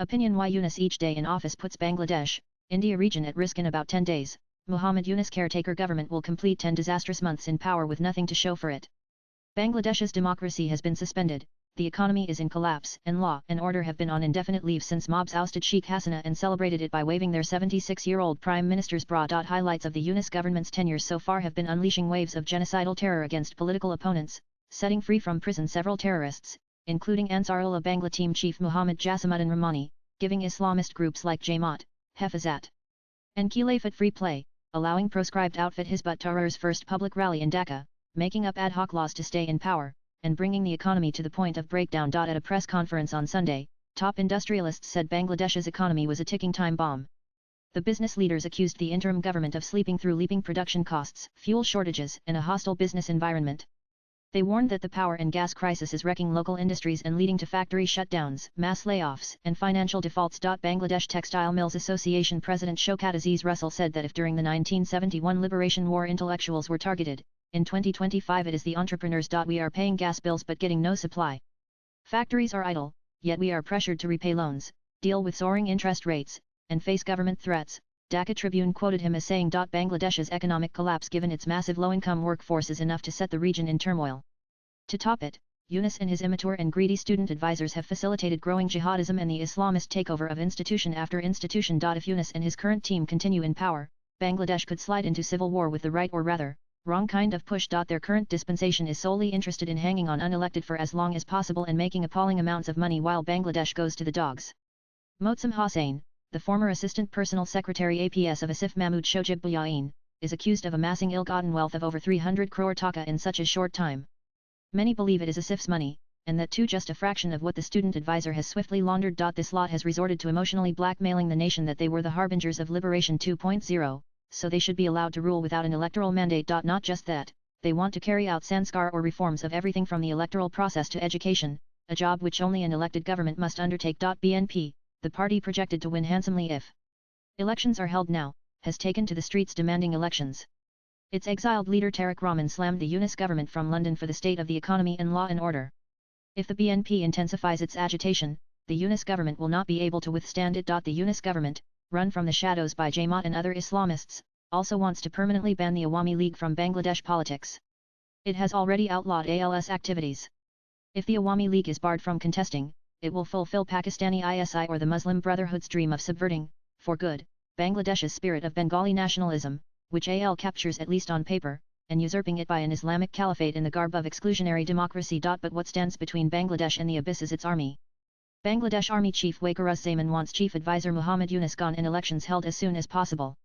Opinion: why Yunuss each day in office puts Bangladesh, India region at risk in about 10 days. Muhammad Yunuss caretaker government will complete 10 disastrous months in power with nothing to show for it. Bangladesh's democracy has been suspended, the economy is in collapse, and law and order have been on indefinite leave since mobs ousted Sheikh Hasina and celebrated it by waving their 76-year-old prime minister's bra. Highlights of the Yunuss government's tenure so far have been unleashing waves of genocidal terror against political opponents, setting free from prison several terrorists, including Ansarullah Bangla team chief Muhammad Jasimuddin Rahmani, giving Islamist groups like Jamaat, Hafazat, and Khilafat free play, allowing proscribed outfit Hizbut Tahrir's first public rally in Dhaka, making up ad hoc laws to stay in power, and bringing the economy to the point of breakdown. At a press conference on Sunday, top industrialists said Bangladesh's economy was a ticking time bomb. The business leaders accused the interim government of sleeping through leaping production costs, fuel shortages, and a hostile business environment. They warned that the power and gas crisis is wrecking local industries and leading to factory shutdowns, mass layoffs, and financial defaults. Bangladesh Textile Mills Association President Shaukat Aziz Russell said that if during the 1971 Liberation War intellectuals were targeted, in 2025 it is the entrepreneurs. We are paying gas bills but getting no supply. Factories are idle, yet we are pressured to repay loans, deal with soaring interest rates, and face government threats. Dhaka Tribune quoted him as saying, Bangladesh's economic collapse given its massive low-income workforce is enough to set the region in turmoil. To top it, Yunuss and his immature and greedy student advisors have facilitated growing jihadism and the Islamist takeover of institution after institution. If Yunuss and his current team continue in power, Bangladesh could slide into civil war with the right, or rather, wrong kind of push. Their current dispensation is solely interested in hanging on unelected for as long as possible and making appalling amounts of money while Bangladesh goes to the dogs. Motsam Hossain, the former assistant personal secretary APS of Asif Mahmood Shojib Buyain, is accused of amassing ill-gotten wealth of over 300 crore taka in such a short time. Many believe it is Asif's money, and that too just a fraction of what the student advisor has swiftly laundered. This lot has resorted to emotionally blackmailing the nation that they were the harbingers of Liberation 2.0, so they should be allowed to rule without an electoral mandate. Not just that, they want to carry out sanskar or reforms of everything from the electoral process to education, a job which only an elected government must undertake. BNP, the party projected to win handsomely if elections are held now, has taken to the streets demanding elections. Its exiled leader Tariq Rahman slammed the Yunuss government from London for the state of the economy and law and order. If the BNP intensifies its agitation, the Yunuss government will not be able to withstand it. The Yunuss government, run from the shadows by Jamaat and other Islamists, also wants to permanently ban the Awami League from Bangladesh politics. It has already outlawed ALS activities. If the Awami League is barred from contesting, it will fulfill Pakistani ISI or the Muslim Brotherhood's dream of subverting, for good, Bangladesh's spirit of Bengali nationalism, which AL captures at least on paper, and usurping it by an Islamic caliphate in the garb of exclusionary democracy. But what stands between Bangladesh and the abyss is its army. Bangladesh Army Chief Waqaruzzaman wants Chief Advisor Muhammad Yunuss gone in elections held as soon as possible.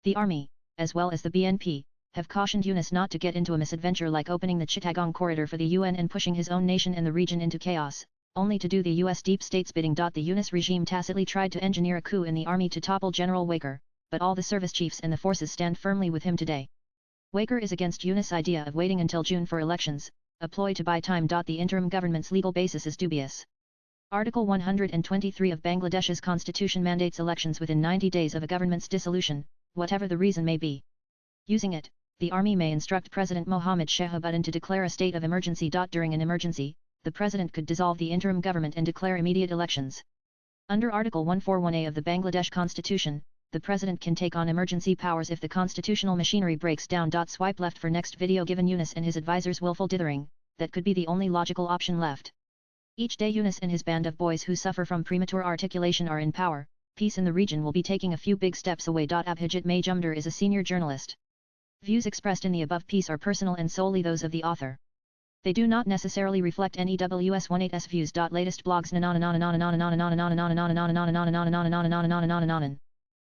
The army, as well as the BNP, have cautioned Yunuss not to get into a misadventure like opening the Chittagong corridor for the UN and pushing his own nation and the region into chaos, only to do the US deep state's bidding. The Yunuss regime tacitly tried to engineer a coup in the army to topple General Waqar, but all the service chiefs and the forces stand firmly with him today. Waqar is against Yunuss' idea of waiting until June for elections, a ploy to buy time. The interim government's legal basis is dubious. Article 123 of Bangladesh's constitution mandates elections within 90 days of a government's dissolution, whatever the reason may be. Using it, the army may instruct President Mohammad Shahabuddin to declare a state of emergency. During an emergency, the president could dissolve the interim government and declare immediate elections. Under Article 141A of the Bangladesh Constitution, the president can take on emergency powers if the constitutional machinery breaks down. Swipe left for next video. Given Yunuss and his advisors' willful dithering, that could be the only logical option left. Each day Yunuss and his band of boys who suffer from premature articulation are in power, peace in the region will be taking a few big steps away. Abhijit Majumdar is a senior journalist. Views expressed in the above piece are personal and solely those of the author. They do not necessarily reflect NEWS18's views. Latest blogs